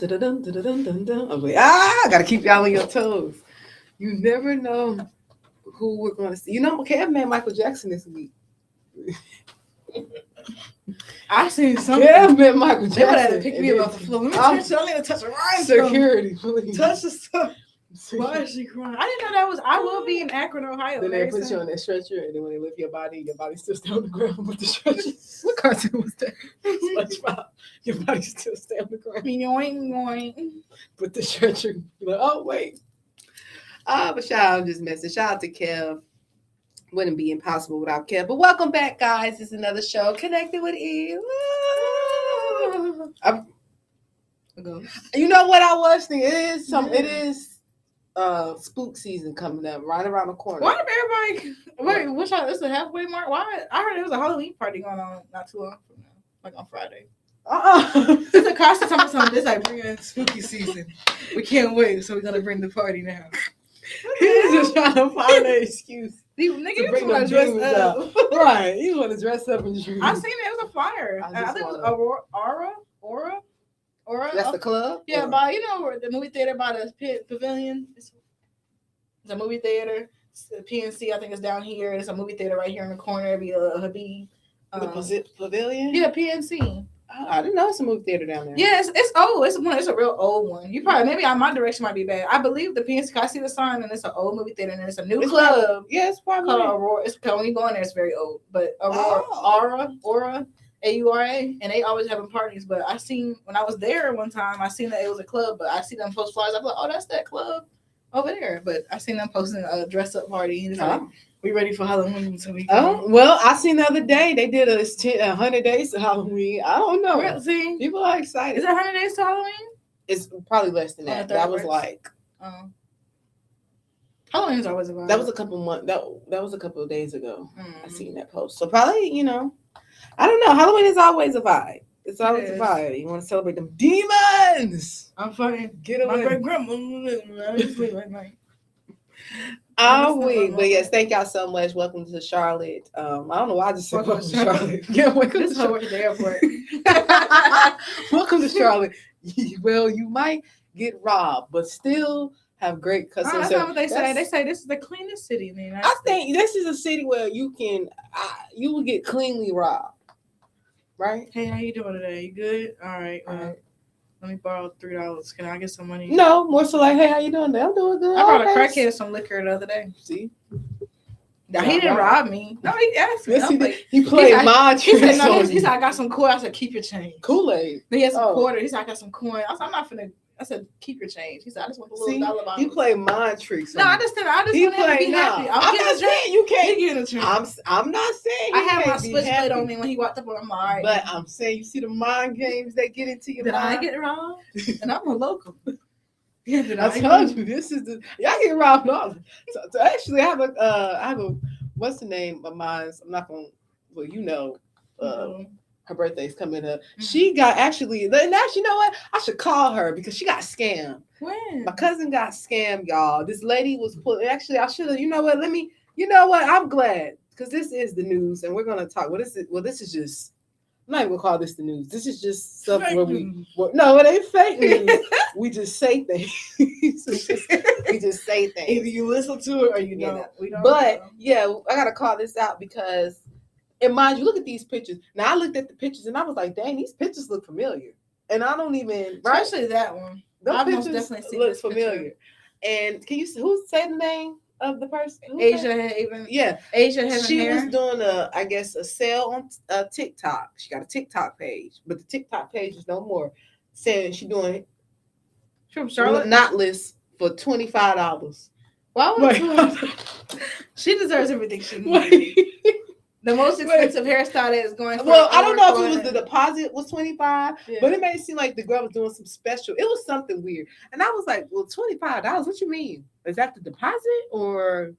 I'm like, I gotta keep y'all on your toes. You never know who we're going to see. You know, Kev met Michael Jackson this week. I seen something. Yeah, met Michael Jackson. They would have to pick me up off the floor. I don't even touch the rhinestone. Security, please. Touch the stuff. Why is she crying? I didn't know that was. I will be in Akron, Ohio. Then they put you on that stretcher, and then when they lift your body still stay on the ground with the stretcher. What cartoon was that? SpongeBob. Your body still stay on the ground. Yoing. But the stretcher, you're like, oh wait. But shout out, just messing. Shout out to Kev. Wouldn't be impossible without Kev. But welcome back, guys. It's another show, Connected with Eve. You know what I was thinking? It is spook season coming up right around the corner. Why did everybody wait? Which one? This is a halfway mark. Why? I heard there was a Halloween party going on not too long from now, like on Friday. It's a costume something. This like bringing spooky season. We can't wait, so we're gonna bring the party now. He's just trying to find an excuse. Nigga, to bring the dress up. Right, you want to dress up in shoes. I seen it. It was a flyer. I think it was Aura. That's the club. Yeah, by the movie theater by the Pavilion. It's a movie theater. The PNC, I think, is down here. It's a movie theater right here in the corner. It'd be a Habib. The Pavilion. Yeah, PNC. I didn't know it's a movie theater down there. Yeah, it's old. It's a real old one. You probably maybe my direction might be bad. I believe the PNC. I see the sign, and it's an old movie theater, and it's a new club. Yes, probably. Called Aurora. It's when you go in there, it's very old. But Aura, AURA, and they always having parties. But I seen when I was there one time, I seen that it was a club. But I see them post flyers. I'm like, oh, that's that club over there. But I seen them posting a dress up party. And it's like, we ready for Halloween? So well, I seen the other day they did 100 days to Halloween. I don't know. Really? See, people are excited. Is it 100 days to Halloween? It's probably less than that. That was like. Halloween's always a vibe. That was a couple months. That was a couple of days ago. I seen that post. So probably I don't know. Halloween is always a vibe. It's always a vibe. You want to celebrate them demons. I'm fine. Get away. My great grandma. But yes, thank y'all so much. Welcome to Charlotte. I don't know why I just said welcome to Charlotte. Yeah, welcome to Charlotte. At the airport. Welcome to Charlotte. Well, you might get robbed, but still have great customer service. That's not what they say. They say this is the cleanest city in the United States. I think this is a city where you will get cleanly robbed. Right? Hey, how you doing today? You good? All right. Let me borrow $3. Can I get some money? No, more so like, hey, how you doing today? I'm doing good. I brought a crackhead some liquor the other day. See? Now, he didn't rob me. No, he asked me. Yes, he played mind tricks. He said, I got some coin. I said, keep your change. Kool-Aid. He had some quarter. He said, I got some coin. I said, I'm not finna. I said, keep your change. He said, I just want the little dollar bottle. You play mind tricks. No, I just want to be happy. I'm not saying you can't get a change. I'm not saying I had my switchblade on me when he walked up on my right. But I'm saying, you see the mind games that get into your mind. Did I get robbed? And I'm a local. Yeah, I told you this is y'all get robbed all. So actually, I have a what's the name of mine? I'm not gonna her birthday's coming up. Mm-hmm. She got actually, you know what? I should call her because she got scammed. When? My cousin got scammed, y'all. This lady was actually, I should have, I'm glad because this is the news and we're going to talk. This is just, I'm not even going to call this the news. This is just stuff fake where no, it ain't fake news. We just say things. We just say things. Either you listen to it or you don't. We don't but know. I got to call this out because and mind you, look at these pictures. Now I looked at the pictures and I was like, dang, these pictures look familiar. And I don't even especially that one. Those pictures definitely look familiar. And can you who say the name of the person? Asia Haven. Yeah. Asia Haven. She was doing a sale on TikTok. She got a TikTok page, but the TikTok page is no more. Saying she's doing from Charlotte knotless for $25. Why would she deserves everything she needs. The most expensive hairstyle that is going for. Well, I don't know if it was the deposit was $25, but it made it seem like the girl was doing some special. It was something weird. And I was like, well, $25, what you mean? Is that the deposit or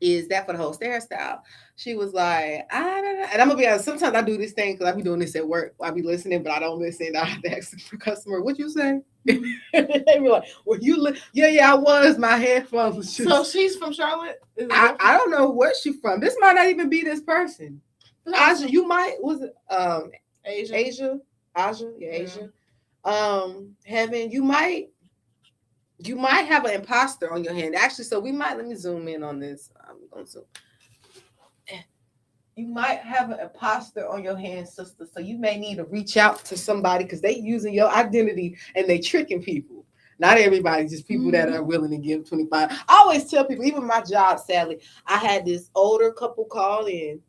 is that for the whole hairstyle? She was like, I don't know. And I'm going to be honest, sometimes I do this thing because I be doing this at work. I be listening, but I don't listen. I have to ask the customer, what you say? They be like, well, I was. My headphones was just... So she's from Charlotte? I don't know where she's from. This might not even be this person. Aja, you might, was it Asia? Yeah, Asia. Heaven, you might have an imposter on your hand. Actually, so let me zoom in on this. I'm gonna zoom. You might have an imposter on your hands, sister. So you may need to reach out to somebody because they using your identity and they tricking people. Not everybody, just people that are willing to give 25. I always tell people, even my job, sadly, I had this older couple call in.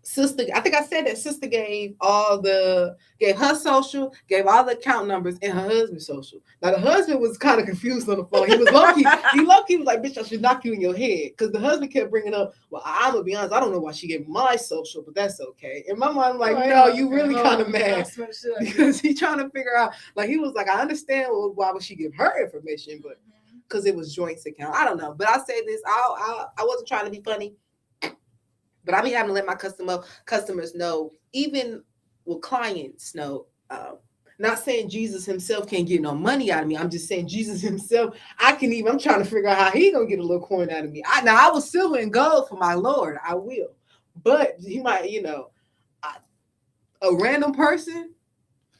Sister, I think I said that sister gave her social, gave all the account numbers and her husband's social. Now the husband was kind of confused on the phone. He was lucky. He was like, "Bitch, I should knock you in your head," because the husband kept bringing up, "Well, I'm gonna be honest, I don't know why she gave my social, but that's okay." And my mom like, "No, you really kind of mad because he trying to figure out." Like he was like, "I understand why would she give her information, but because it was joint account, I don't know." But I say this, I wasn't trying to be funny. But I be having to let my customers know, even with clients know, not saying Jesus himself can't get no money out of me. I'm just saying Jesus himself, I'm trying to figure out how he gonna get a little coin out of me. I was silver and gold for my Lord, I will. But he might, a random person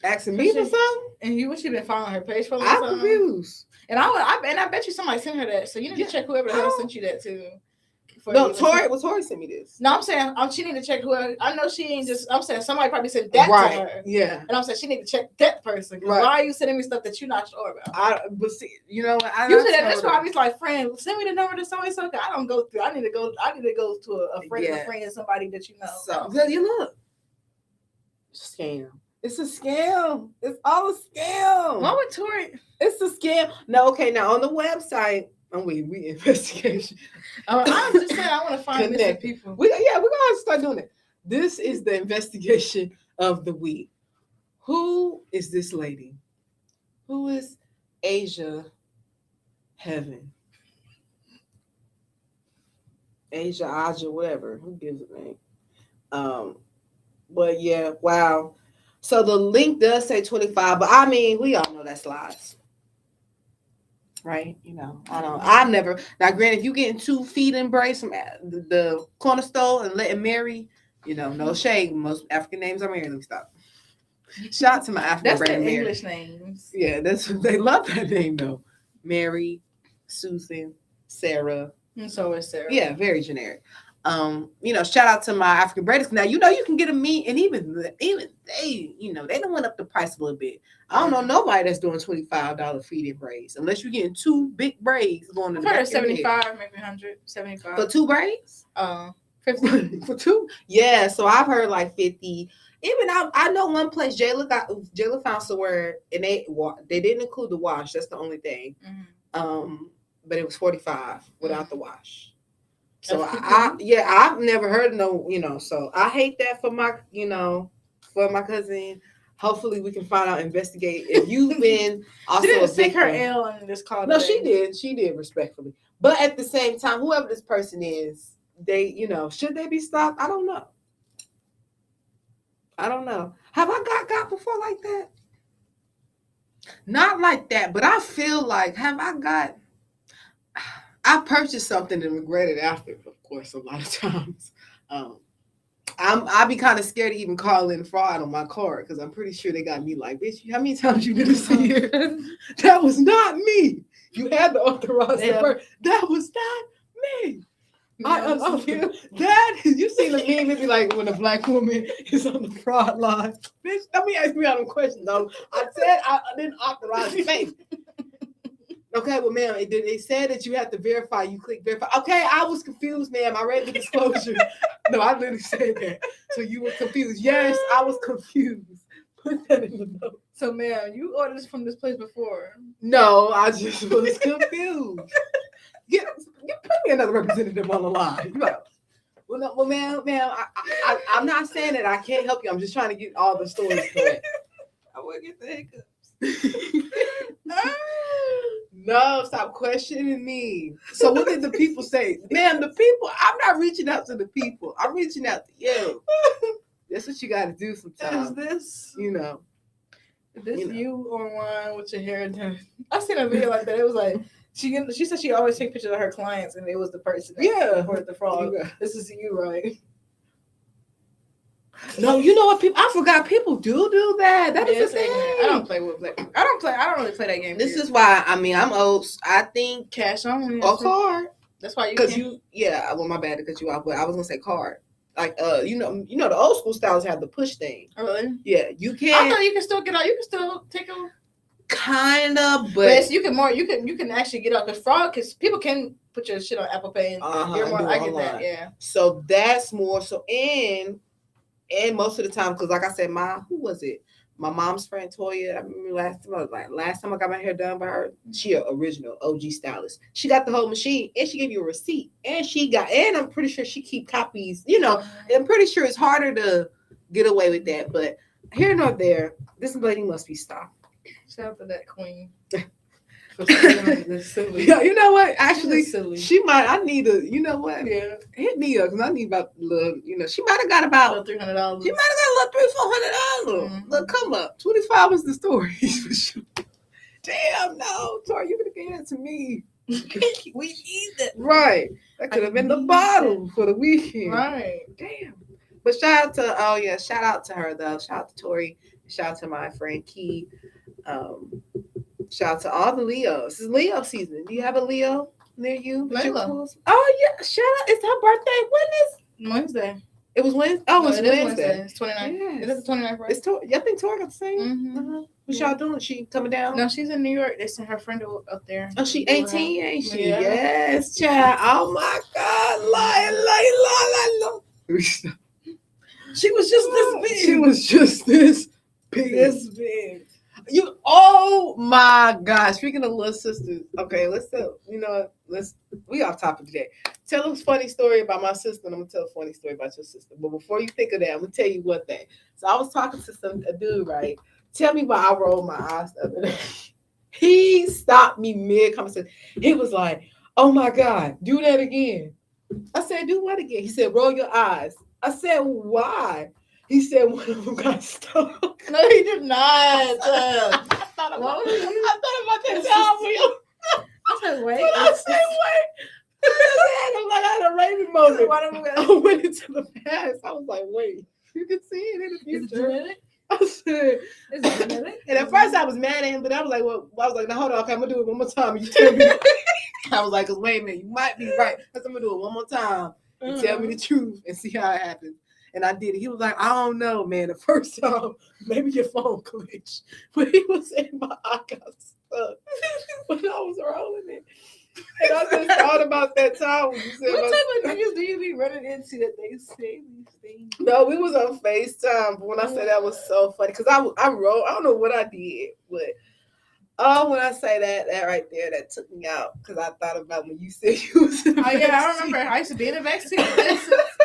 asking me for something. And you been following her page for a long time? I'm confused. And I bet you somebody sent her that. So you need to check whoever the hell sent you that too. No, Tori sent me this. No, I'm saying she need to check whoever. I know she ain't just. I'm saying somebody probably said that to her. Yeah, and I'm saying she need to check that person. Right. Why are you sending me stuff that you're not sure about? But see, you said that's why I was like, friend, send me the number to so and so. I don't go through. I need to go to a friend of a friend, somebody that you know. So you look, scam. It's a scam. It's all a scam. What with Tori? It's a scam. No, okay. Now on the website. We investigation. I was just saying I want to find missing people. We're gonna start doing it. This is the investigation of the week. Who is this lady? Who is Asia Heaven? Aja, whatever. Who gives a name? But yeah, wow. So the link does say 25, but I mean, we all know that's lies. Right, I've never. Now, granted, if you getting 2 feet embrace from the corner store and letting Mary, no shade. Most African names are Mary. Let me stop. Shout out to my African brand Mary. English names. Yeah, they love that name though. Mary, Susan, Sarah. And so is Sarah. Yeah, very generic. Shout out to my African brothers. Now, you can get a meat, and even they, they done went up the price a little bit. I don't know nobody that's doing $25 feeding braids unless you're getting 2 big braids going to the back 75, maybe 100, 75 for 2 braids. 50 for 2. Yeah, so I've heard like 50. Even I know one place Jayla found somewhere, and they didn't include the wash. That's the only thing. Mm-hmm. But it was 45 without the wash. So I've never heard so I hate that for my cousin. Hopefully we can find out, investigate. If you've been also she didn't take her L and just called. No, she did respectfully. But at the same time, whoever this person is, they, should they be stopped? I don't know. Have I got before like that? Not like that, but I feel like I purchased something and regretted after, of course, a lot of times. I be kind of scared to even call in fraud on my card because I'm pretty sure they got me like, bitch, how many times you been to see here? That was not me. You had to authorize that. That was not me. You seen the meme? It be like when a black woman is on the fraud line. Bitch, let me ask me all them questions though. I said I didn't authorize the face. Okay, well, ma'am, it said that you have to verify. You click verify. Okay, I was confused, ma'am. I read the disclosure. No, I literally said that. So you were confused. Yes, I was confused. Put that in the note. So, ma'am, you ordered this from this place before? No, I just was confused. Put me another representative on the line. Well, ma'am, I'm not saying that I can't help you. I'm just trying to get all the stories correct. I will get the hiccups. No, stop questioning me. So what did the people say? Ma'am, the people, I'm not reaching out to the people. I'm reaching out to you. That's what you got to do sometimes. Is this? Is this you online with your hair done? I seen a video like that. It was like, she said she always take pictures of her clients, and it was the person that reported the fraud. This is you, right? No, you know what? People, I forgot people do that. That is a thing. I don't play with black people. I don't really play that game. This is why. I mean, I'm old. I think cash on or card. That's why well, my bad to cut you off, but I was gonna say card. Like you know the old school styles have the push thing. Oh, really? Yeah, you can. I thought you can still get out. You can still take them. Kind of, but you can actually get out because people can put your shit on Apple Pay. And I get that. Yeah. So that's more so and most of the time because like I said, who was it? My mom's friend Toya. I remember last time I got my hair done by her. She an original OG stylist. She got the whole machine and she gave you a receipt and I'm pretty sure she keep copies. You know, I'm pretty sure it's harder to get away with that. But here nor there, this lady must be stopped. Shout out to that queen. Yeah, you know what? Actually, she might. I need a. You know what? Yeah, hit me up because I need about little. You know, she might have got about $300. She might have got a little $300-400. Look, come up. 25 was the story for sure. Damn, no, Tori, you could have given that to me. We need that. Right. That could have been the bottle for the weekend. Right. Damn. But shout out to her though. Shout out to Tori. Shout out to my friend Key. Shout out to all the Leos. It's Leo season. Do you have a Leo near you? Layla. Oh yeah. Shout out. It's her birthday. When is Wednesday? It was Wednesday. Oh, it's Wednesday. It's 29th. Yes. Is it the 29th, right? I think Tori got the same. Mm-hmm. What y'all doing? She coming down? No, she's in New York. They sent her friend up there. Oh, she 18, ain't she? Yeah. Yes, child. Oh my God. She was just this big. She was just this big. This big. Oh my God. Speaking of little sisters, okay, we off topic today. Tell a funny story about my sister, and I'm gonna tell a funny story about your sister. But before you think of that, I'm gonna tell you one thing. So I was talking to a dude, right? Tell me why I rolled my eyes the other day. He stopped me mid-conversation. He was like, oh my God, do that again. I said, do what again? He said, roll your eyes. I said, why? He said one of them got stuck. No, he did not. I thought about that time for you. I said, wait. I said, wait. I had a Raven moment. I went into the past. I was like, wait, you can see it in the future. I said, and at first I was mad at him, but I was like, no, hold on, okay, I'm gonna do it one more time. You tell me. I was like, cause wait a minute, you might be right. I'm gonna do it one more time. And tell me the truth and see how it happens. And I did it. He was like, I don't know, man. The first time, maybe your phone glitched. But he was saying my eye got stuck. But I was rolling it. And I just thought about that time when you said what type of niggas do you be running into that they say these things? No, we was on FaceTime. But when I said that was so funny, because I wrote, I don't know what I did, but when I say that right there, that took me out because I thought about when you said you was in the backseat. Yeah, I remember. I used to be in the backseat.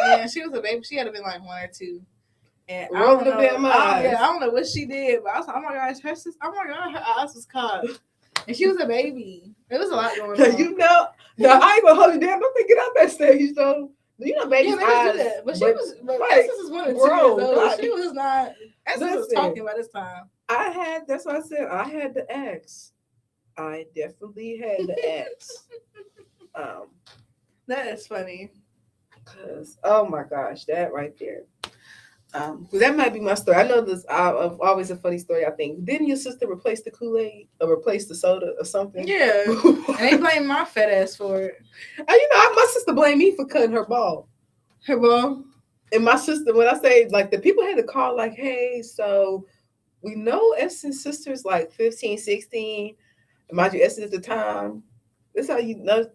Yeah, she was a baby. She had to be like 1 or 2. And I don't know what she did, but I was like, oh my gosh, her eyes was caught. And she was a baby. There was a lot going on. You know, no, I ain't gonna hold you down. Don't think get out that stage though. You know, baby's eyes. Do that. But she was, Essence is 1 or 2 years old. She was not. Essence was talking by this time. That's what I said. I had to ask. I definitely had to ask. That is funny. Cause oh my gosh, that right there. That might be my story. I know this. Always a funny story. I think didn't your sister replace the Kool-Aid or replace the soda or something? Yeah, and they blame my fat ass for it. My sister blamed me for cutting her ball. Her ball. And my sister, when I say like the people had to call like, hey, so we know Essence sister's like 15, 16. Mind you, Essence at the time. This how you know.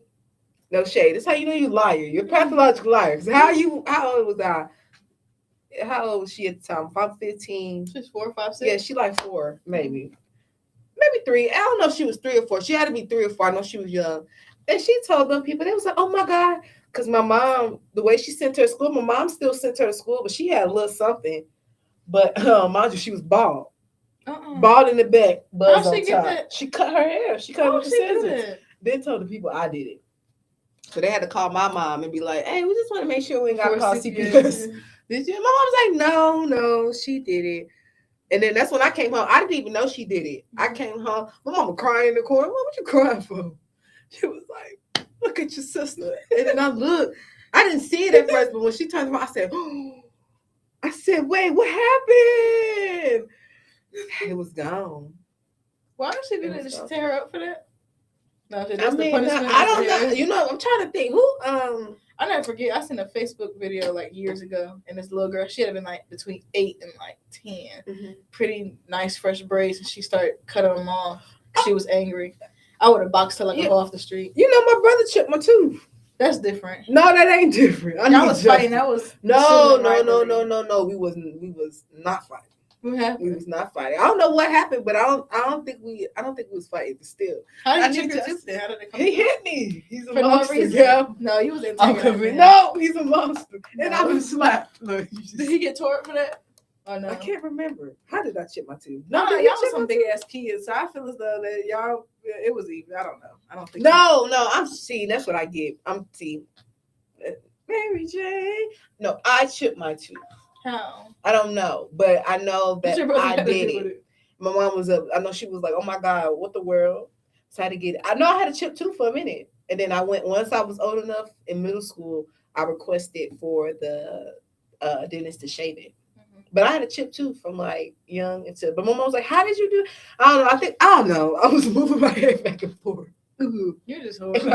No shade. This how you know you liar. You're a pathological liar. How old was I? How old was she at the time? If I'm 15. She's 4, 5, 6. Yeah, she like 4, maybe 3. I don't know if she was 3 or 4. She had to be 3 or 4. I know she was young. And she told them people, they was like, oh my God. Because my mom, the way she sent her to school, my mom still sent her to school, but she had a little something. But mind you, she was bald. Bald in the back, buzz on top. That? She cut her hair. She cut it with the scissors. Then told the people I did it. So they had to call my mom and be like, hey, we just want to make sure we ain't got to call CPS. Did you? My mom was like, no, she did it. And then that's when I came home. I didn't even know she did it. I came home. My mama crying in the corner. Mom, what you crying for? She was like, look at your sister. And then I looked. I didn't see it at first, but when she turned around, I said, oh. I said, wait, what happened? It was gone. Why did she do that? Did she tear her up for that? No, that's I the mean, punishment. I don't know. You know, I'm trying to think. Who? I never forget. I seen a Facebook video like years ago, and this little girl, she had been like between 8 and like 10, pretty nice fresh braids, and she started cutting them off. She was angry. I would have boxed her like a hoe off the street. You know, my brother chipped my tooth. That's different. No, that ain't different. Y'all was fighting. That was no. We was not fighting. What happened? We was not fighting. I don't know what happened, but I don't think we was fighting. But still, how did you get tooth then? How did it come? He hit me. He's a for monster. No reason. Yeah. No, you was in. No, he's a monster. No. And I was slapped. Look, did he get tore up for that? Oh no, I can't remember. How did I chip my tooth? No, y'all was some big ass kids, so I feel as though that y'all it was even. I don't know. I don't think. No, I'm see. That's what I get. I'm see. Mary J. No, I chipped my tooth. How? I don't know, but I know that I did it. My mom was up. I know she was like, "Oh my God, what the world?" So I had to get it. I know I had a chipped tooth for a minute, and then I went. Once I was old enough in middle school, I requested for the dentist to shave it. But I had a chipped tooth from like young until. But my mom was like, "How did you do?" I don't know. I don't know. I was moving my head back and forth. You're just horrible.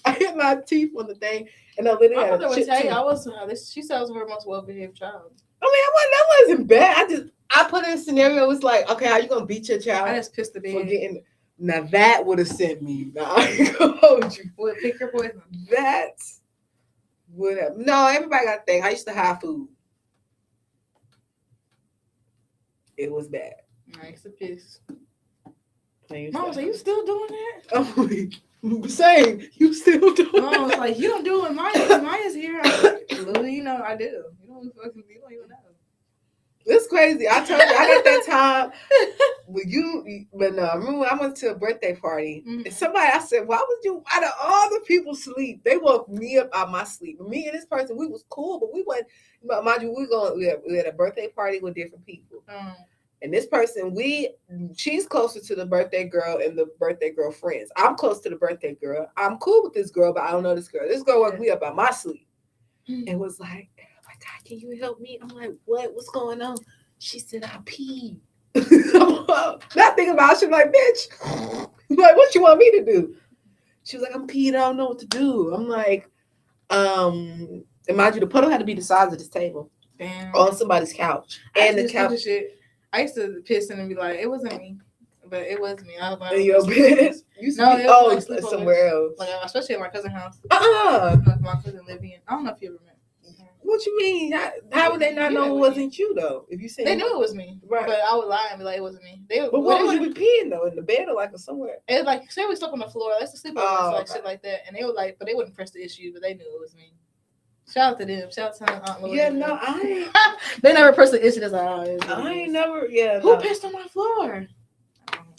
I hit my teeth on the thing, and I literally had a chipped tooth. She said I was her most well-behaved child. I mean, that wasn't bad. I put in a scenario. It was like, okay, how you gonna beat your child? I just pissed the bed. Getting, now that would have sent me. Now I ain't gonna hold you. Would pick your poison. That would have. No, everybody got a thing. I used to hide food. It was bad. I used to piss. Mom was like, "You still doing that?" Oh, saying you still doing. Mom was like, "You don't do it. Maya's here." I was like, "Little, you know, I do. You don't even know." It's crazy. I told you I got that time with you, but no. I remember when I went to a birthday party, and somebody I said, "Why would you?" Out of all the people sleep, they woke me up out my sleep. Me and this person, we was cool, but we went. Mind you, we had a birthday party with different people. And this person, she's closer to the birthday girl and the birthday girl friends. I'm close to the birthday girl. I'm cool with this girl, but I don't know this girl. This girl woke me up out my sleep and was like, "Oh my God, can you help me?" I'm like, "What? What's going on?" She said, "I peed." Not thinking about it. She was like, "Bitch, like, what you want me to do?" She was like, "I'm peed. I don't know what to do." I'm like, and mind you, the puddle had to be the size of this table. Damn. On somebody's couch. And the couch. I used to piss and be like, "It wasn't me," but it was me. I was like, "In your bed?" Somewhere else. Like, especially at my cousin's house. Like my cousin Libyan. I don't know if you remember. What you mean? How would they not know it wasn't you though? If you said they knew it was me, right? But I would lie and be like, "It wasn't me." But where would you be peeing though? In the bed or like somewhere? It's like say we slept on the floor. Let's sleep on like shit like that, and they would like, but they wouldn't press the issue, but they knew it was me. Shout out to them. Shout out to Aunt Louise. Yeah, no, I ain't. They never pressed the issue. That's like, I ain't never. Yeah. Who pissed on my floor?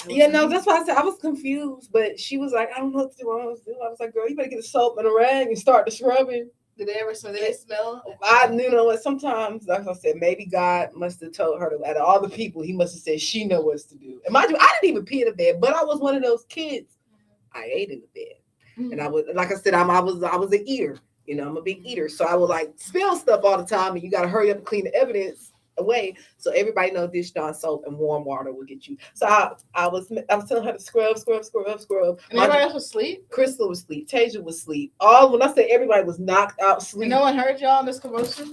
Yeah, no, that's why I said I was confused. But she was like, "I don't know what to do." I was like, "Girl, you better get the soap and a rag and start the scrubbing." Did they ever smell? Did they smell? You know what? Sometimes, like I said, maybe God must have told her to. Out of all the people, He must have said she know what to do. And mind you, I didn't even pee in the bed, but I was one of those kids. I ate in the bed, and I was, like I said, I was an eater. You know, I'm a big eater, so I would like spill stuff all the time, and you got to hurry up and clean the evidence away. So everybody knows dish Dawn soap and warm water will get you. So I was telling her to scrub. And everybody else was asleep. Crystal was asleep. Tasia was asleep. When I say everybody was knocked out sleep. And no one heard y'all in this commotion.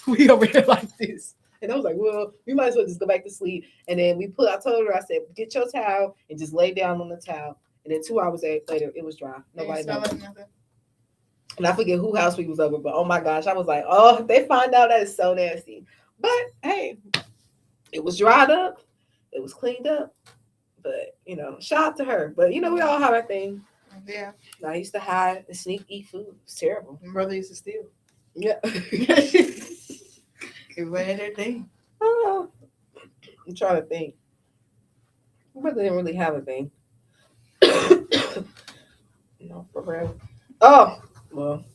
We over here like this, and I was like, "Well, we might as well just go back to sleep." And then I told her, I said, "Get your towel and just lay down on the towel." And then 2 hours later, it was dry. Nobody knows. And I forget who house we was over, but oh my gosh, I was like, "Oh, if they find out, that is so nasty." But hey, it was dried up, it was cleaned up. But you know, shout out to her. But you know, we all have our thing. Yeah. I used to hide and sneak eat food. It's terrible. My brother used to steal. Yeah. Everybody had their thing. Oh, I'm trying to think. My brother didn't really have a thing. No, for real. Oh. Well,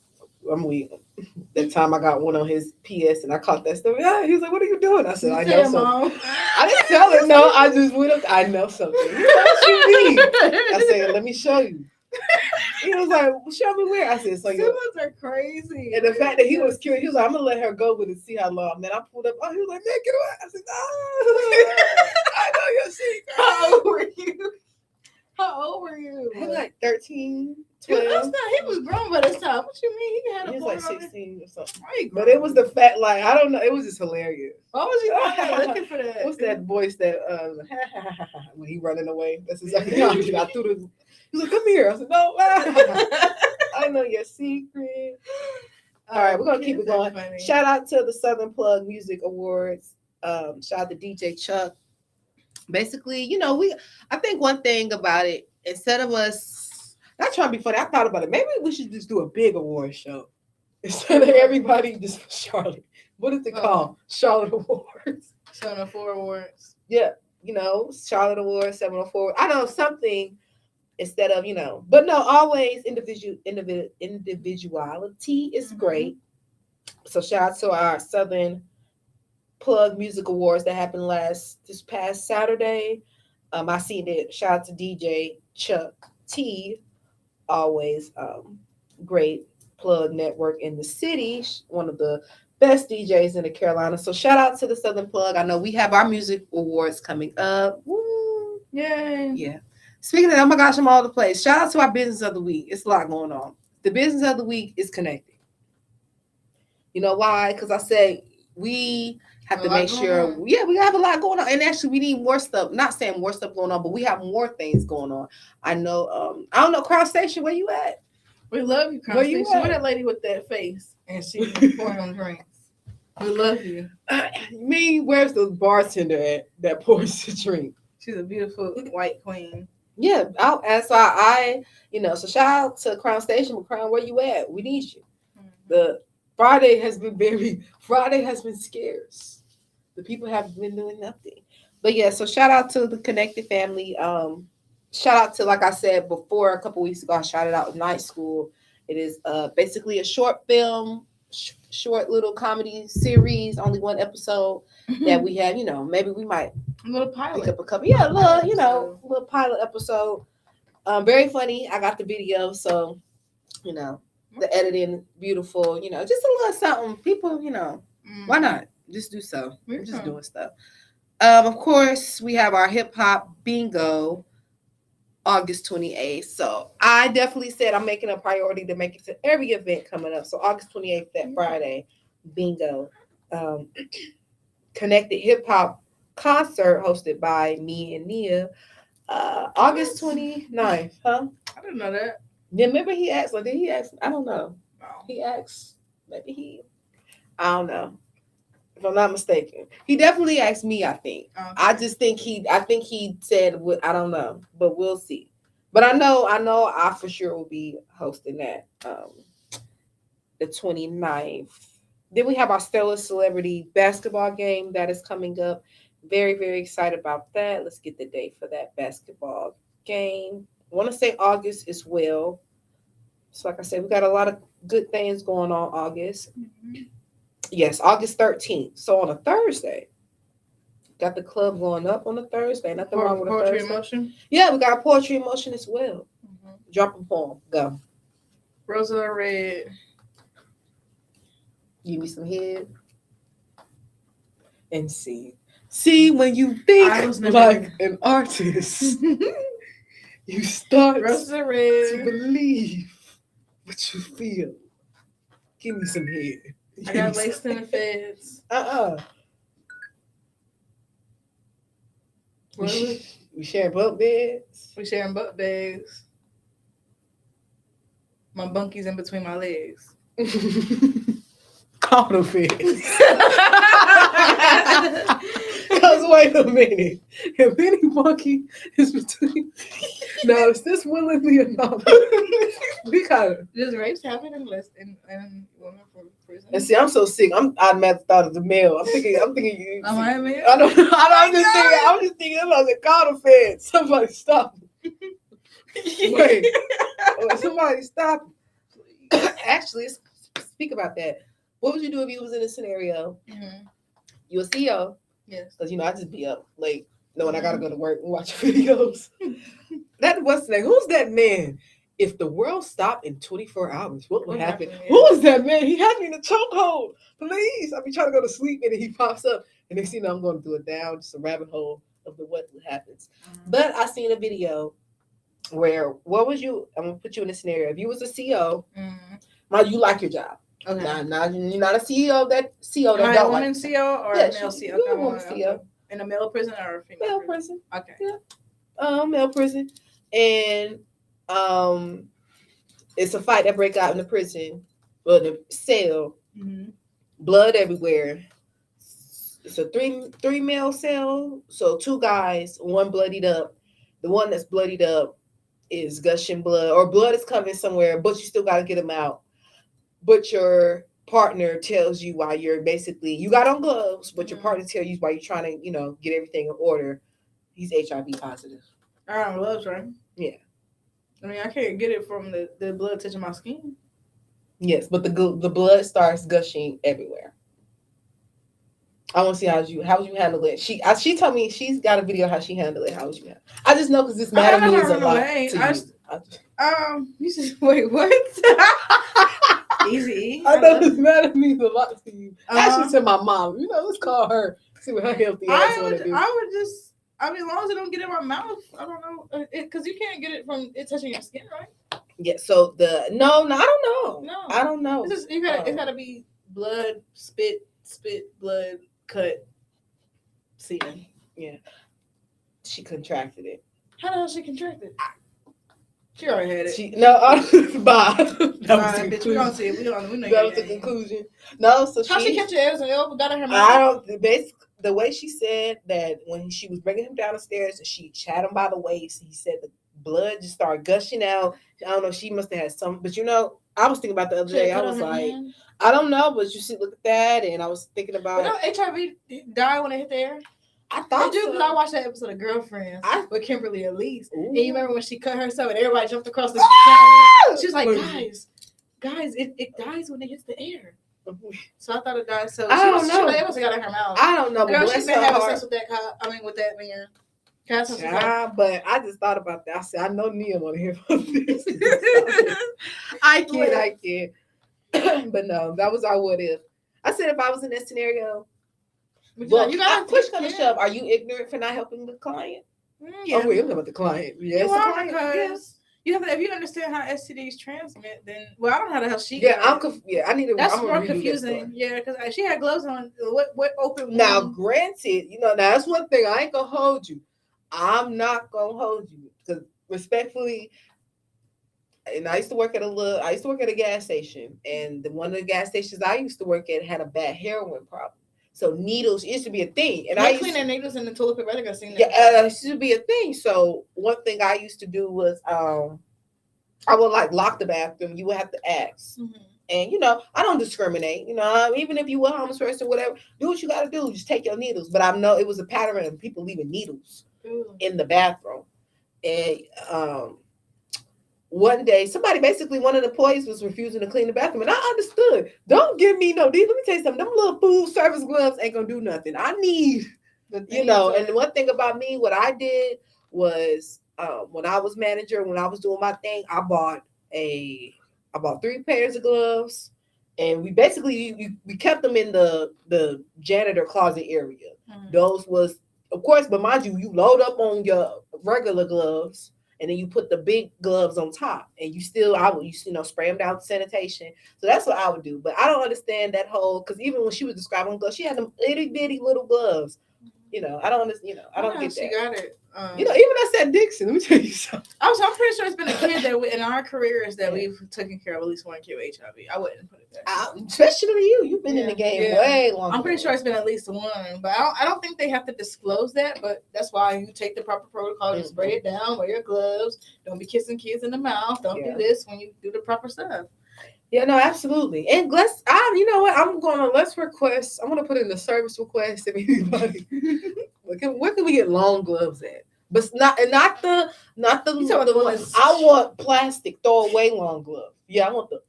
I'm weak. That time I got one on his PS and I caught that stuff. Yeah, he was like, "What are you doing?" I said, "I know something." Mom. I didn't tell him. No, I just went up. I know something. You know what you mean? I said, "Let me show you." He was like, show me where. I said, so siblings are crazy. And the fact that he was curious, he was like, I'm gonna let her go with it, see how long. Then I pulled up. Oh, he was like, man, get away. I said, no, I know your secret. How old were you? How old were you? He was like 13, He 12. was grown by this time. What you mean? He had a He was boy like 16 or something. Right, but it was the fact, like, I don't know. It was just hilarious. Why was you looking for that? What's that voice that when he running away? That's exactly how I did. I threw the. He was like, come here. I said, no. I know your secret. All right, we're gonna keep it going. Funny. Shout out to the Southern Plug Music Awards. Shout out to DJ Chuck. Basically, you know, I think one thing about it, instead of us not trying to be funny, I thought about it. Maybe we should just do a big award show instead of everybody just Charlotte. What is it called? Charlotte Awards. 704 Awards. Yeah, you know, Charlotte Awards, 704. I know something instead of, you know, but no, always individuality is great. So shout out to our Southern Plug Music Awards that happened this past Saturday. I seen it. Shout out to DJ Chuck T. Always great plug network in the city. One of the best DJs in the Carolinas. So shout out to the Southern Plug. I know we have our music awards coming up. Woo! Yay! Yeah. Speaking of that, oh my gosh, I'm all over the place. Shout out to our business of the week. It's a lot going on. The business of the week is Konnected. You know why? Because I said we have to make sure. Yeah, we have a lot going on, and actually, we need more stuff. Not saying more stuff going on, but we have more things going on. I know. I don't know. Crown Station, where you at? We love you, Crown Station. Where that lady with that face and she pouring on drinks. We love you. Where's the bartender at that pours the drink? She's a beautiful white queen. Yeah, I so shout out to Crown Station, but Crown, where you at? We need you. The Friday has been scarce. The people have been doing nothing. But yeah, so shout out to the Konnected family. Shout out to, like I said before, a couple weeks ago, I shouted out Night School. It is basically a short film, short little comedy series, only one episode that we have. You know, maybe we might a little pilot. Pick up a couple. Yeah, little pilot episode. Very funny. I got the video, so the editing beautiful. Just a little something. People, why not just do so? We're just doing stuff. Of course, we have our hip hop bingo, August 28th. So I definitely said I'm making a priority to make it to every event coming up. So August 28th, that Friday, bingo, Konnected hip hop concert hosted by me and Nia. August 29th, huh? I didn't know that. Yeah, remember he asked, did he ask? I don't know. No. He asked, I don't know. If I'm not mistaken. He definitely asked me, I think. Okay. I think he said, I don't know, but we'll see. But I know I for sure will be hosting that the 29th. Then we have our Stellar Celebrity basketball game that is coming up. Very, very excited about that. Let's get the date for that basketball game. I want to say August as well. So like I said, we got a lot of good things going on August. Mm-hmm. Yes, August 13th. So on a Thursday, got the club going up on a Thursday. Nothing wrong with a Thursday. Poetry Emotion? Yeah, we got a Poetry Emotion as well. Mm-hmm. Drop a poem. Go. Rosa Red. Give me some head. And see. See, when you think like an artist, you start Rosa Red. to believe what you feel. Give me some head. I got laced in the feds. We sharing bunk beds. We sharing butt bags. My bunkies in between my legs. Call the feds. Because wait a minute. If any monkey is between now, is this willingly or not? We gotta. Does rapes happen in women from prison? And see, I'm so sick. I automatically thought of the male. I'm thinking you. Am I a male? I'm just thinking. I was like, call the feds. Somebody stop me. Wait. Somebody stop me. Actually, let's speak about that. What would you do if you was in a scenario? Mm-hmm. You a CEO. Yes. Because, I just be up late knowing I got to go to work and watch videos. What's the name? Who's that man if the world stopped in 24 hours, what would happen? Yeah. Who is that man? He has me in a chokehold. Please. I be trying to go to sleep and then he pops up. And next thing you know, I'm going to do it down, just a rabbit hole of the what happens. But I seen a video where, what was you? I'm going to put you in a scenario. If you was a CEO, you like your job. Okay. Now you're not a CEO that don't woman like CEO or a male CEO? You're a woman CEO. In a male prison or a female male prison? Okay. Yeah. Male prison. And it's a fight that break out in the prison, well, the cell, blood everywhere. It's a three male cell, so 2 guys, one bloodied up. The one that's bloodied up is gushing blood, or blood is coming somewhere, but you still got to get them out. But your partner tells you while you're basically, you got on gloves, but your partner tells you while you're trying to, get everything in order, he's HIV positive. I got gloves, right? Yeah. I mean, I can't get it from the blood touching my skin. Yes, but the blood starts gushing everywhere. I want to see how you handle it. She told me she's got a video how she handled it. How would you handle it? I just know because this matter means a lot to you. You said, wait, what? Easy. I know this matter means a lot to you. Actually, to my mom. Let's call her. See what her healthy ass want to do. I would just. I mean, as long as it don't get in my mouth, I don't know, because you can't get it from it touching your skin, right? Yeah. So I don't know. No, I don't know. It's gotta be blood, spit, blood, cut, semen. Yeah. She contracted it. How the hell she contracted? She already had it. Bye. Bitch, we don't see it. That was the conclusion. No, so how she kept your ass and elbow got in her mouth? Basically, the way she said that when she was bringing him down the stairs and she had him by the waist, he said the blood just started gushing out. I don't know. She must have had some, but I was thinking about the other day. I was like, I don't know, but you see, look at that, and I was thinking about. HIV died when it hit the air. I thought so. Because I watched that episode of Girlfriends with Kimberly Elise. Ooh. And you remember when she cut herself and everybody jumped across the shower? She was like, guys, it dies when it hits the air. So I thought it died. So I don't know. It must have got in her mouth. I don't know. Girl, she's been having sex with that cop. I mean, with that man. But I just thought about that. I said, I know Nia want to hear about this. I kid. But no, that was our what if. I said if I was in that scenario. Well, you got to push come to shove. Are you ignorant for not helping the client? Yeah. Oh, wait, I'm about the client. Yes, you are, because if you understand how STDs transmit, then I don't know how the hell she. Yeah, I need to. That's more confusing. Yeah, because she had gloves on. What open? Now, granted, now that's one thing I ain't gonna hold you. I'm not gonna hold you because respectfully. And I used to work at a gas station, and one of the gas stations I used to work at had a bad heroin problem. So needles used to be a thing, and I clean their needles in the toilet paper. I think I've seen that. Yeah, it used to be a thing. So one thing I used to do was, I would lock the bathroom. You would have to ask, and I don't discriminate. Even if you were a homeless person or whatever, do what you got to do. Just take your needles. But I know it was a pattern of people leaving needles in the bathroom, and one day, one of the employees was refusing to clean the bathroom, and I understood. Don't give me no these. Let me tell you something. Them little food service gloves ain't gonna do nothing. I need, And the one thing about me, what I did was, when I was manager, when I was doing my thing, I bought 3 pairs of gloves, and we basically we kept them in the janitor closet area. Those was, of course, but mind you, you load up on your regular gloves. And then you put the big gloves on top, and I would spray them down with sanitation. So that's what I would do. But I don't understand that whole, because even when she was describing gloves, she had them itty bitty little gloves. I don't understand. I don't get that. She got it. Even I said Dixon. Let me tell you something. I'm pretty sure it's been a kid that in our careers that we've taken care of at least one kid with HIV. I wouldn't put it there. Especially you. You've been in the game way longer. I'm pretty sure it's been at least one, but I don't think they have to disclose that. But that's why you take the proper protocol. You spray it down. Wear your gloves. Don't be kissing kids in the mouth. Don't do this when you do the proper stuff. Yeah, no, absolutely. And you know what? Let's request. I'm gonna put in the service request if anybody. Where can we get long gloves at? But not the ones. I want plastic throwaway long gloves. Yeah, I want the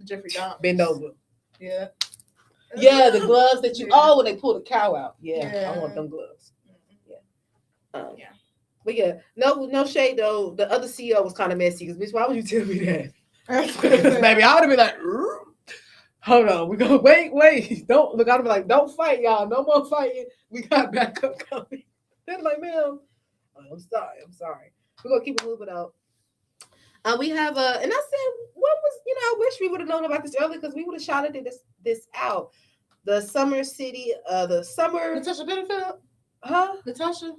Jeffrey Dahmer bend over. Yeah. Yeah, the gloves that when they pull the cow out. Yeah. I want them gloves. Yeah. But yeah, no shade though. The other CEO was kind of messy because bitch, why would you tell me that? Baby, I would have been like, hold on, we go wait, don't look. I'd be like, don't fight, y'all, no more fighting. We got backup coming. They're like, ma'am, I'm sorry. We're gonna keep it moving out. We have and I said, what was I wish we would have known about this earlier because we would have shouted this out. The summer city, the summer Natasha Bedingfield, huh? Natasha.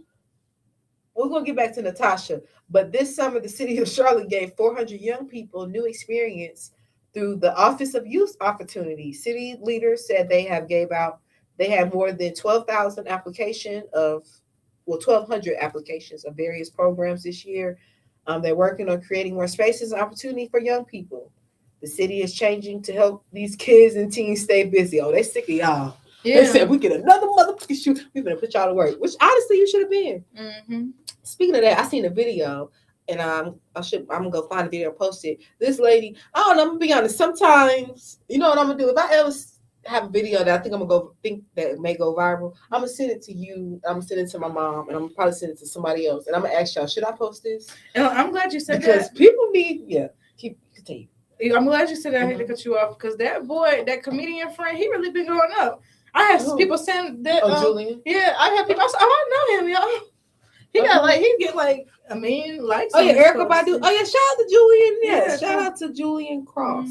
We're gonna get back to Natasha, but this summer the city of Charlotte gave 400 young people new experience through the Office of Youth Opportunities. City leaders said they had more than 12,000 application of 1,200 applications of various programs this year. They're working on creating more spaces and opportunity for young people. The city is changing to help these kids and teens stay busy. Oh, they sick of y'all. Yeah. They said we get another motherfucking shoot. We're gonna put y'all to work, which honestly you should have been. Mm-hmm. Speaking of that, I seen a video, and I'm gonna go find a video and post it. This lady, I don't know. I'm gonna be honest. Sometimes, you know what I'm gonna do? If I ever have a video that I think I'm gonna think that may go viral, I'm gonna send it to you. I'm gonna send it to my mom, and I'm gonna probably send it to somebody else. And I'm gonna ask y'all, should I post this? And I'm glad you said because that. people need continue. I'm glad you said that. I hate to cut you off because that boy, that comedian friend, he really been growing up. I had people send that. Julian. Yeah, I had people. I know him, y'all. He got he get like a million likes. Oh yeah, Erica Badu. Oh yeah, shout out to Julian. Yeah, shout out to Julian Cross.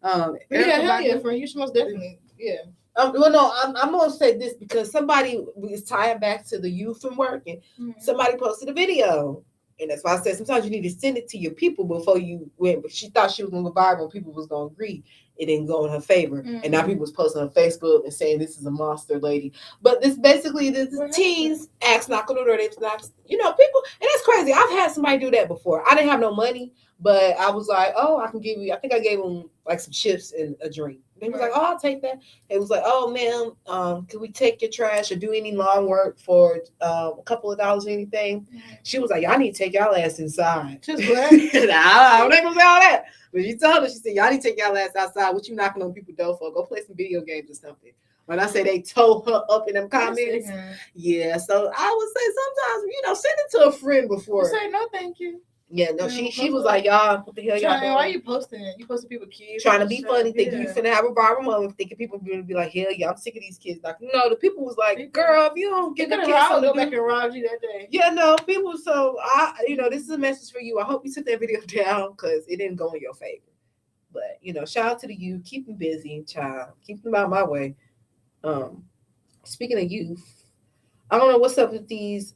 Hell yeah, friend. You should most definitely. Yeah. Well, no, I'm gonna say this because somebody is tying back to the youth and working. Somebody posted a video. And that's why I said sometimes you need to send it to your people before you went. But she thought she was going to go viral and people was going to agree. It didn't go in her favor. Mm-hmm. And now people was posting on Facebook and saying this is a monster lady. But this basically, the teens ask knock on the door. They not, people. And that's crazy. I've had somebody do that before. I didn't have no money, but I was like, oh, I can give you. I think I gave them like some chips and a drink. They was like, oh, I'll take that. It was like, oh, ma'am, can we take your trash or do any lawn work for a couple of dollars or anything? She was like, y'all need to take y'all ass inside. Just glad. I'm not going to say all that. But she told her, she said, y'all need to take y'all ass outside. What you knocking on people's door for? Go play some video games or something. When I say they told her up in them comments. Yeah, so I would say sometimes, send it to a friend before. You say no, thank you. Yeah, no, she was like, y'all, what the hell y'all doing? Why are you posting it? You posting people kids. Trying to be funny, thinking you finna have a viral moment, thinking people gonna be like, hell yeah, I'm sick of these kids. Like, no, the people was like, girl, if you don't get the kids go back and rob you that day. Yeah, no, people, so this is a message for you. I hope you took that video down because it didn't go in your favor. But shout out to the youth, keep them busy, child. Keep them out my way. Speaking of youth, I don't know what's up with these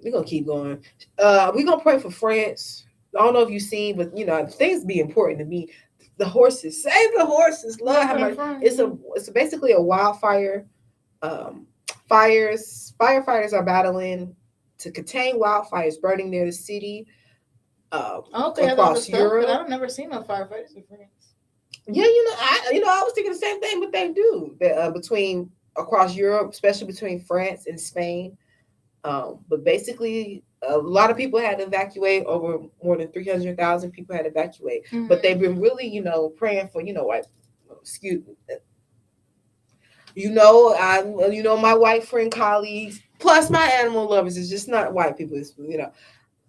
we're gonna keep going. We're gonna pray for France. I don't know if you've seen, but things be important to me. The horses, save the horses. Lord have mercy. It's basically a wildfire. Firefighters are battling to contain wildfires burning near the city. Across Europe. I've never seen no firefighters in France. Yeah, I was thinking the same thing, but they do between across Europe, especially between France and Spain. But basically, a lot of people had to evacuate. Over more than 300,000 people had to evacuate. Mm-hmm. But they've been really, praying for, excuse me. My white friend colleagues, plus my animal lovers, it's just not white people. It's,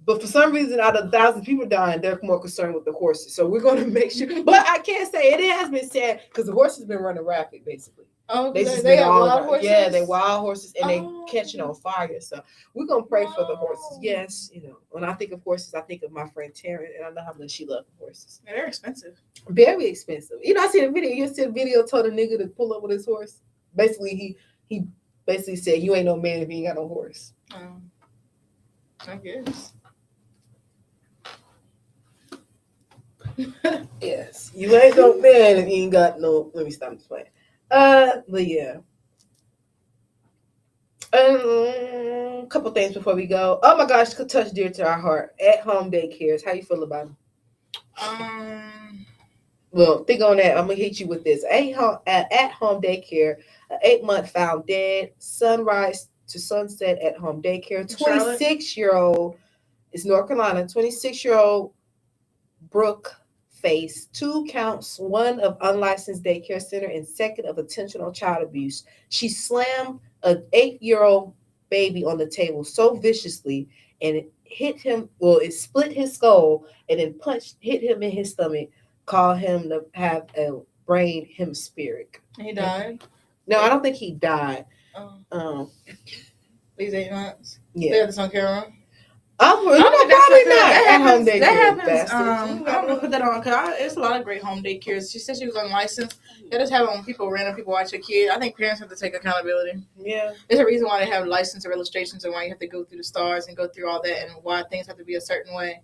But for some reason, out of 1,000 people dying, they're more concerned with the horses. So we're going to make sure. But I can't say it has been sad because the horses been running rapid, basically. Oh, they wild horses? Yeah, they wild horses and they catching on fire. So we're going to pray for the horses. Yes, when I think of horses, I think of my friend Taryn, and I know how much she loves horses. Yeah, they're expensive. Very expensive. I see a video. You see a video told a nigga to pull up with his horse. Basically, he basically said, you ain't no man if you ain't got no horse. I guess. Yes, you ain't no man if you ain't got no. Let me stop playing. But yeah. A couple things before we go. Oh my gosh, could touch dear to our heart. At home daycares. How you feel about them? Well, think on that. I'm gonna hit you with this. At home daycare, an 8-month found dead. Sunrise to sunset at home daycare. 26-year-old. It's North Carolina. 26-year-old Brooke faced 2 counts, 1 of unlicensed daycare center and 2nd of intentional child abuse. She slammed an 8-year-old baby on the table so viciously and it hit him. Well, it split his skull and then hit him in his stomach, caused him to have a brain hemispheric. He died. No, I don't think he died. These 8 months. Yeah. They have this on camera. Probably not. That happens. That happens. I'm gonna put that on because it's a lot of great home daycares. She said she was unlicensed. They just have it when random people watch a kid. I think parents have to take accountability. Yeah. There's a reason why they have license and registrations and why you have to go through the stars and go through all that and why things have to be a certain way.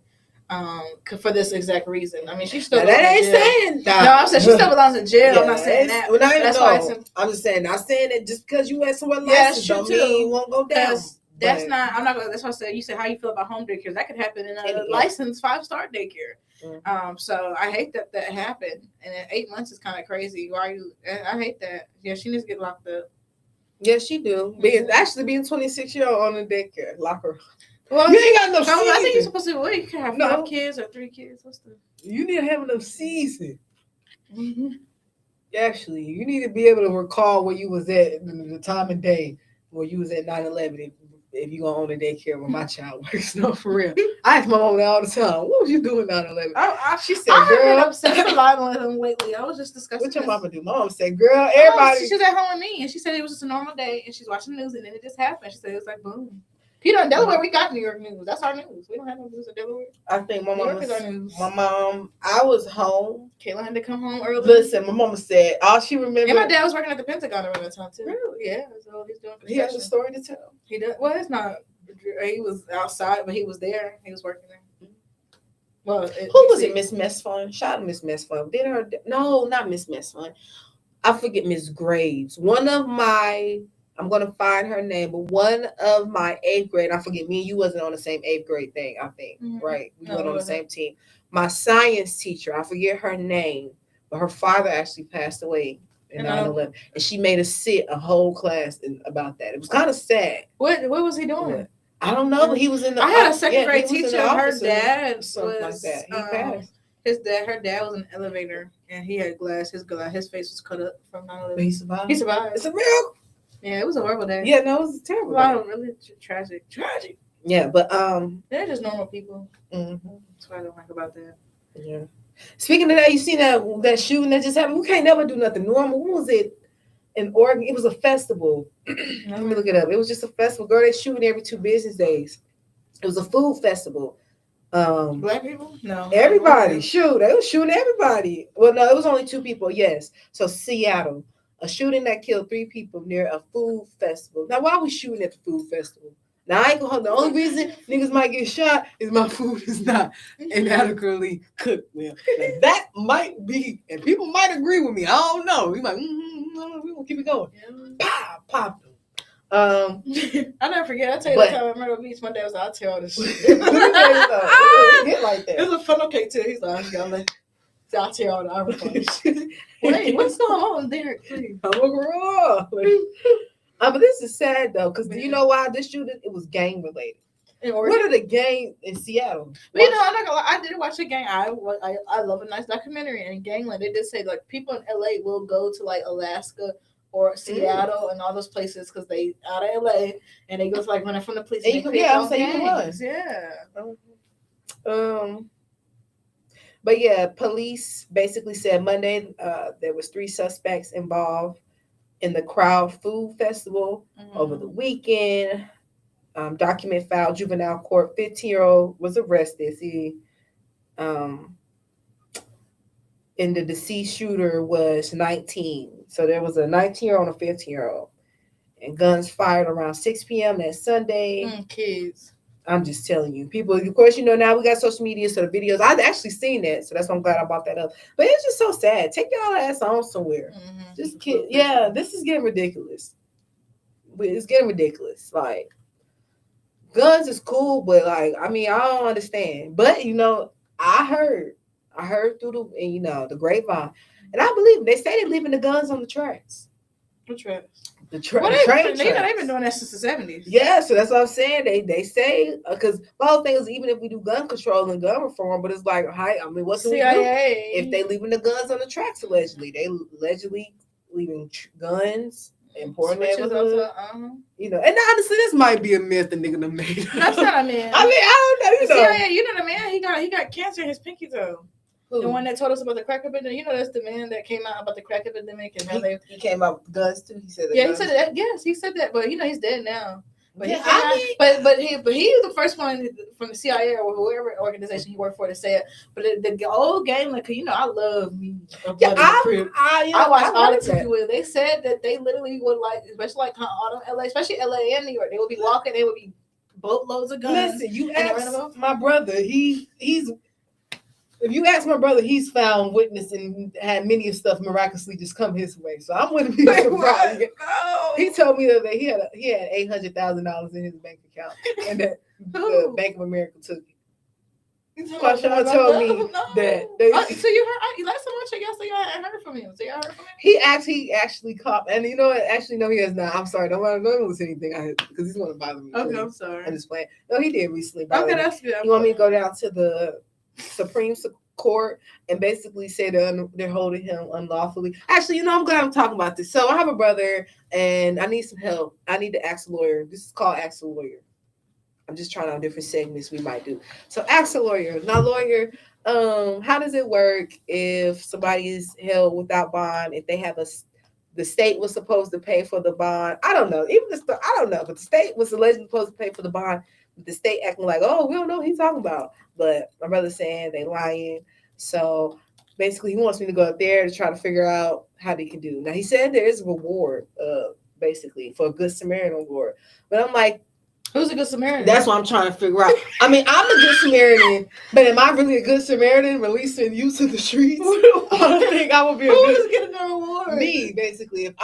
For this exact reason. I mean, she still. That ain't saying that. No, I'm saying she still belongs in jail. I'm not saying that. Well, that's why I'm just saying. Not saying that just because you had someone licensed don't mean you won't go down. That's not. I'm not gonna. That's why I said. You said how you feel about home daycares. That could happen in a licensed 5-star daycare. Mm-hmm. So I hate that happened. And in 8 months is kind of crazy. Why are you? I hate that. Yeah, she needs to get locked up. Yes, she do. Being 26-year-old on a daycare, lock her. Well, you ain't got no season. I think you're supposed to. What, you can have 5 kids or 3 kids. What's the? You need to have enough season. Mm-hmm. Actually, you need to be able to recall where you was at the time and day where you was at 9/11. If you gonna own a daycare where my child works, no, for real. I ask my mom all the time, "What was you doing 9/11?" She said, "Girl, I've been obsessed with lying with him lately. I was just discussing." What your mama do? My mom said, "Girl, everybody." She was at home with me, and she said it was just a normal day, and she's watching the news, and then it just happened. She said it was like boom. In Delaware, we got New York news. That's our news. We don't have no news in Delaware. I think my mom. I was home. Kayla had to come home early. Listen, my mama said all she remembered. And my dad was working at the Pentagon around that time too. Really? Yeah. So he's doing. He has a story to tell. He does. Well, it's not. He was outside, but he was there. He was working there. Well, who was it? Miss Messfun. Shout out Miss Messfun. No, not Miss Messfun. I forget Miss Graves. One of my. I'm gonna find her name, but one of my 8th grade, I forget, me and you wasn't on the same 8th grade thing, I think, right? We weren't on the same team. My science teacher, I forget her name, but her father actually passed away in 9/11, and she made us sit a whole class about that. It was kind of sad. What was he doing? I don't know, but he was in the. I had a 2nd grade teacher. Her dad something like that. He passed. Her dad was in an elevator, and he had glass. His face was cut up from 9/11. He survived. It's a miracle. Yeah, it was a horrible day. Yeah, no, it was terrible. Wow, really tragic. Yeah, but they're just normal people. Mm-hmm. That's what I don't like about that. Yeah. Speaking of that, you seen that shooting that just happened? We can't never do nothing normal. What was it in Oregon? It was a festival. Let me look it up. It was just a festival. Girl, they shooting every 2 business days. It was a food festival. Black people? No. Everybody. Shoot, they were shooting everybody. Well, no, it was only 2 people. Yes. So Seattle. A shooting that killed 3 people near a food festival. Now, why are we shooting at the food festival? Now, I ain't gonna. The only reason niggas might get shot is my food is not inadequately cooked. Well, that might be, and people might agree with me. I don't know. We might. We gonna keep it going. Pop. I never forget. I tell you that time at Myrtle Beach, my dad was like, I'll tell all this shit. It like that. It was a funnel cake too. He's like, I'll tell all the Irish. Wait, what's going on there? Please. I'm a girl. But this is sad though, because do you know why this shooting? It was gang related. What are the gangs in Seattle? But I'm not gonna lie. I did watch a gang. I love a nice documentary, and Gangland, they did say like people in LA will go to like Alaska or Seattle and all those places because they out of LA and they go to like running from the police. And I'm saying you was. Yeah. But yeah, police basically said Monday there was 3 suspects involved in the Crowd Food Festival over the weekend. Document filed juvenile court. 15-year-old was arrested. And the deceased shooter was 19. So there was a 19-year-old and a 15-year-old. And guns fired around 6 p.m. that Sunday. Kids. I'm just telling you. People, of course, now we got social media, so the videos, I've actually seen that. So that's why I'm glad I brought that up. But it's just so sad. Take y'all ass on somewhere. Just kid. Yeah, this is getting ridiculous. It's getting ridiculous. Like, guns is cool, but like, I mean, I don't understand. But I heard through the grapevine, and I believe they say they're leaving the guns on the tracks. What tracks? The train tracks. They've been doing that since the 70s. Yeah, so that's what I'm saying. They say because the whole thing is even if we do gun control and gun reform, but it's like, hi, I mean, what's the CIA if they leaving the guns on the tracks allegedly? They allegedly leaving guns in poor neighborhood. You know, and honestly, this might be a myth the nigga done made. That's not a myth. I mean, I don't know. You know, CIA, you know the man. He got cancer in his pinky toe. Who? The one that told us about the crack epidemic. You know, that's the man that came out about the crack epidemic and how he came out with guns too. He said he said that. Yes, he said that. But you know, he's dead now. But yeah, but he was the first one from the CIA or whoever organization he worked for to say it. But the old game, like you know, I love me. I watched all the TV with. They said that they literally would like, especially like all LA, especially LA and New York. They would be walking. They would be boatloads of guns. Listen, you ask my brother. He's. If you ask my brother, he's found witness and had many of stuff miraculously just come his way. So I'm going to be surprised. No. He told me that he had $800,000 in his bank account, and that the Bank of America took it. Sean told me that. So you heard? Last time I checked, y'all say y'all hadn't heard from him. So y'all heard from him? He actually caught, and you know what? Actually, no, he has not. I'm sorry. Don't listen to anything I had because he's going to bother me. Okay, I'm sorry. I'm just playing. No, he did recently. Okay, that's good. You want me to go down to the Supreme Court and basically say they're holding him unlawfully? Actually, you know, I'm glad I'm talking about this. So I have a brother and I need some help. I need to ask a lawyer. This is called Ask a Lawyer. I'm just trying out different segments we might do. So ask a lawyer. Now, lawyer, how does it work if somebody is held without bond? If they have the state was supposed to pay for the bond. I don't know. I don't know. But the state was allegedly supposed to pay for the bond. The state acting like, oh, we don't know what he's talking about. But my brother's saying they lying. So basically, he wants me to go up there to try to figure out how they can do. Now, he said there is a reward, basically, for a Good Samaritan award. But I'm like, who's a Good Samaritan? That's what I'm trying to figure out. I mean, I'm a Good Samaritan, but am I really a Good Samaritan releasing you to the streets? I don't think I would be a good. Who is getting a reward? Me, basically.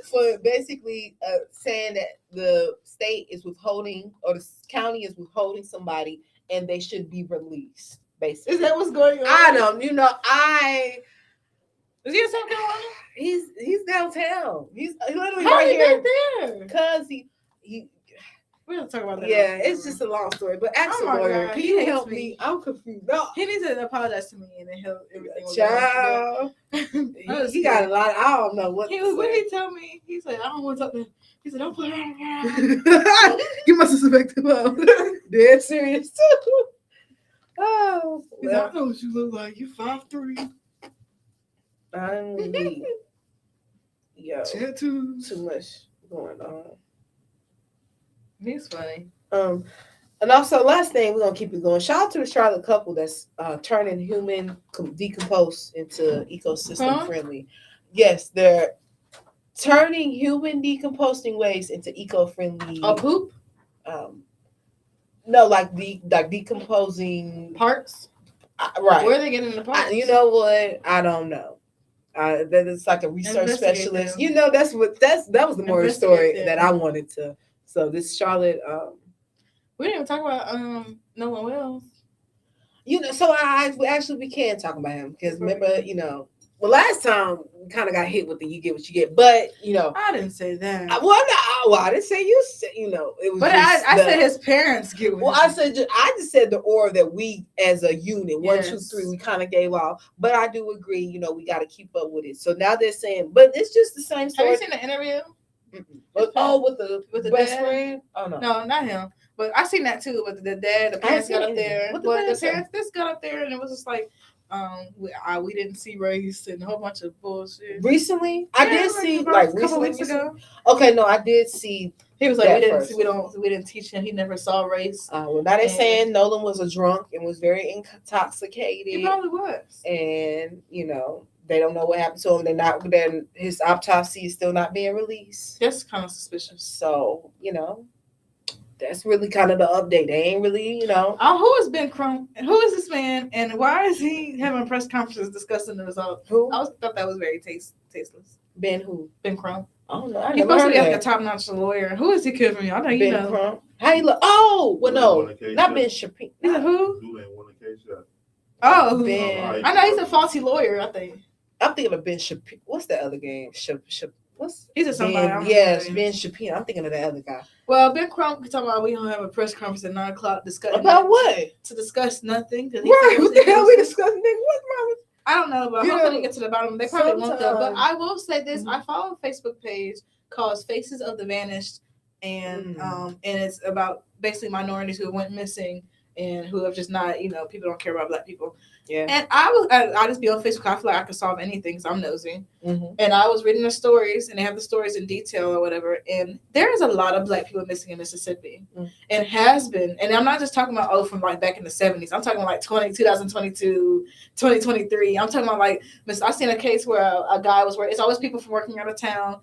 For basically saying that the state is withholding or the county is withholding somebody and they should be released. Basically, is that what's going on? I don't. You know, is he in South Carolina? He's downtown. He's literally How right here there because he. We're gonna talk about that. Yeah, it's just a long story. But ask a lawyer. Can you help me? I'm confused. No. He needs to apologize to me and then help everything. Child. he got a lot. I don't know what. What he told me. He said, I don't want to talk to him. He said, don't put her around. You must have suspected him. Dead serious too. Oh. He's like, I know what you look like. You 5'3". I'm weak. Yo. Tattoos. Too much going on. He's funny. And also, last thing, we're gonna keep it going. Shout out to the Charlotte couple that's turning human decomposed into ecosystem friendly. Yes, they're turning human decomposing waste into eco-friendly. Poop? No, like decomposing parts. Right? Where are they getting the parts? You know what? I don't know. That is like a research specialist. Them. You know, that was the more story that I wanted to. So this Charlotte, we didn't even talk about Nolan Wells. You know, so we can talk about him because remember, you know, well, last time we kind of got hit with the "you get what you get," but you know, I didn't say that. I didn't say you said, you know, it was. But I said his parents get. I just said the aura that we as a unit, 1, 2, 3, we kind of gave off. But I do agree, you know, we got to keep up with it. So now they're saying, but it's just the same story. Have you seen the interview? With the best friend? Oh no, not him. But I seen that too. But the dad, the parents got up there. But the parents just got up there, and it was just like, we didn't see race and a whole bunch of bullshit. Recently, I did see like a couple weeks ago. Okay, no, I did see. He was like, we didn't teach him. He never saw race. Well, now they're saying Nolan was a drunk and was very intoxicated. He probably was. And you know, they don't know what happened to him. His autopsy is still not being released. That's kind of suspicious. So, you know, that's really kind of the update. They ain't really, you know. Who is Ben Crump? Who is this man? And why is he having press conferences discussing the results? Who? I thought that was very tasteless. Ben who? Ben Crump. I don't know. He's supposed to be like a top-notch lawyer. Who is he kidding me? I know you know. Ben Crump. How he look? Oh, well, no. Not Ben Shapiro. Who? Ben. I know he's a faulty lawyer, I think. I'm thinking of Ben Shapiro. What's that other game? He's a somebody. Yes, Ben Shapiro. I'm thinking of the other guy. Well, Ben Crump talking about we don't have a press conference at 9:00 discussing about what? To discuss nothing. Right. What the hell we discussing? What's wrong with? I don't know, but hopefully get to the bottom. They probably won't though. But I will say this: I follow a Facebook page called Faces of the Vanished, and it's about basically minorities who went missing and who have just not, people don't care about Black people. Yeah. And I just be on Facebook. I feel like I can solve anything because I'm nosy. Mm-hmm. And I was reading the stories, and they have the stories in detail or whatever. And there's a lot of Black people missing in Mississippi, and has been. And I'm not just talking about from like back in the 70s. I'm talking about like 2022, 2023. I'm talking about like I seen a case where a guy was it's always people from working out of town.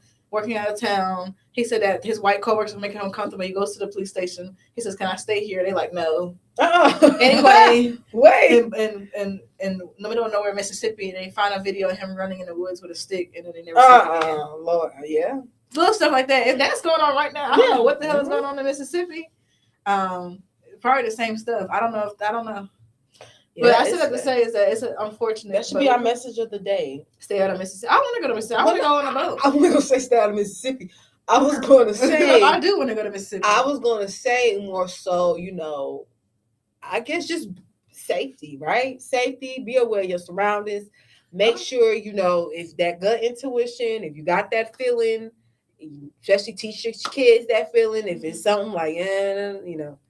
He said that his white coworkers were making him uncomfortable. He goes to the police station. He says, "Can I stay here?" They like, "No." Anyway, wait. In the middle of nowhere, Mississippi, they find a video of him running in the woods with a stick, and then they never see him again. Lord, yeah, little stuff like that. If that's going on right now, I don't know what the hell is going on in Mississippi. Probably the same stuff. I don't know. Yeah, but I still have to say is that it's unfortunate. That should be our message of the day. Stay out of Mississippi. I want to go to Mississippi. I want to go on a boat. I wasn't going to say stay out of Mississippi. I was going to say. I do want to go to Mississippi. I was going to say more so, I guess just safety, right? Safety, be aware of your surroundings. Make sure, if that gut intuition, if you got that feeling, especially teach your kids that feeling. If it's something like,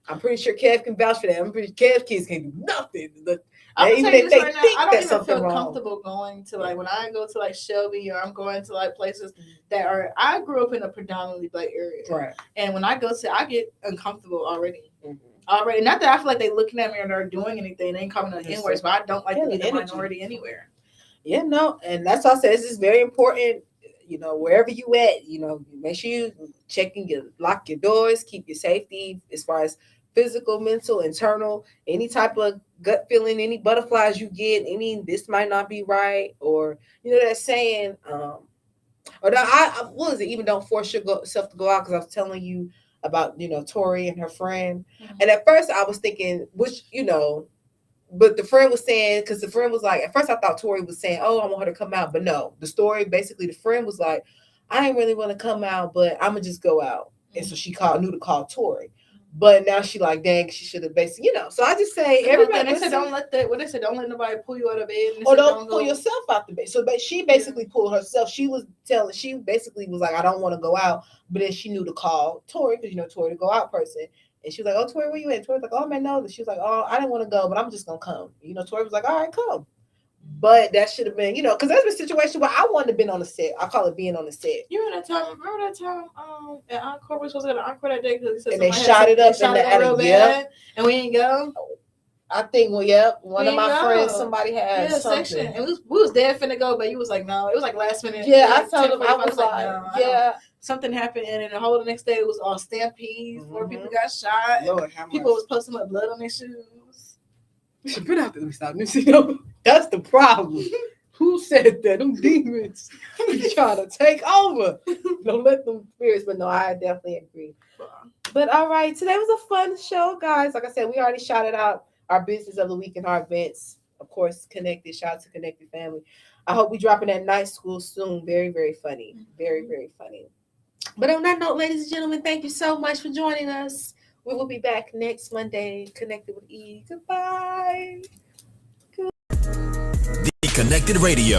I'm pretty sure Kev can vouch for that. I'm pretty sure Kev's kids can do nothing. Even if they think I don't even feel comfortable going to when I go to Shelby, or I'm going to places that are. I grew up in a predominantly Black area, right? And when I go I get uncomfortable already. Already, not that I feel like they looking at me or they're doing anything. They ain't coming on N-words, but I don't like to be the minority anywhere. Yeah, no, and that's why I said this is very important. Wherever you at, make sure you lock your doors, keep your safety as far as physical, mental, internal, any type of gut feeling, any butterflies you get, this might not be right, or that saying, what is it? Even don't force yourself to go out, because I was telling you about Tori and her friend, and at first I was thinking, but the friend was saying, because the friend was like, at first I thought Tori was saying, "Oh, I want her to come out," but no, the story basically, the friend was like, "I didn't really want to come out, but I'm gonna just go out," and so she knew to call Tori. But now she like, dang, she should have basically, So I just say, everybody. They said don't let nobody pull you out of bed. Or don't pull yourself out the bed. So she basically pulled herself. She basically was like, I don't want to go out. But then she knew to call Tori, because Tori the go out person. And she was like, "Oh, Tori, where you at?" Tori was like, "Oh, man, no." She was like, "Oh, I didn't want to go, but I'm just gonna come." Tori was like, "All right, come." But that should have been, because there's been a situation where I wanted to be on the set. I call it being on the set. Remember that time at Encore, we were supposed to go to Encore that day because they shot it up in the attic, bad, and we didn't go. I think, one of my friends, somebody had something. Section. And we was dead finna go, but you was like, no. It was like last minute. Yeah, I told him, I was like, no, something happened, and then the whole next day it was all stampedes, where people got shot. Lord, people was posting with blood on their shoes. Put out the stop. That's the problem. Who said that? Them demons trying to take over. Don't let them spirits. But no, I definitely agree. But all right, today was a fun show, guys. Like I said, we already shouted out our business of the week and our events. Of course, Konnected. Shout out to Konnected family. I hope we dropping that night school soon. Very, very funny. Very, very funny. But on that note, ladies and gentlemen, thank you so much for joining us. We will be back next Monday. Konnected with E. Goodbye. The Konnected Radio.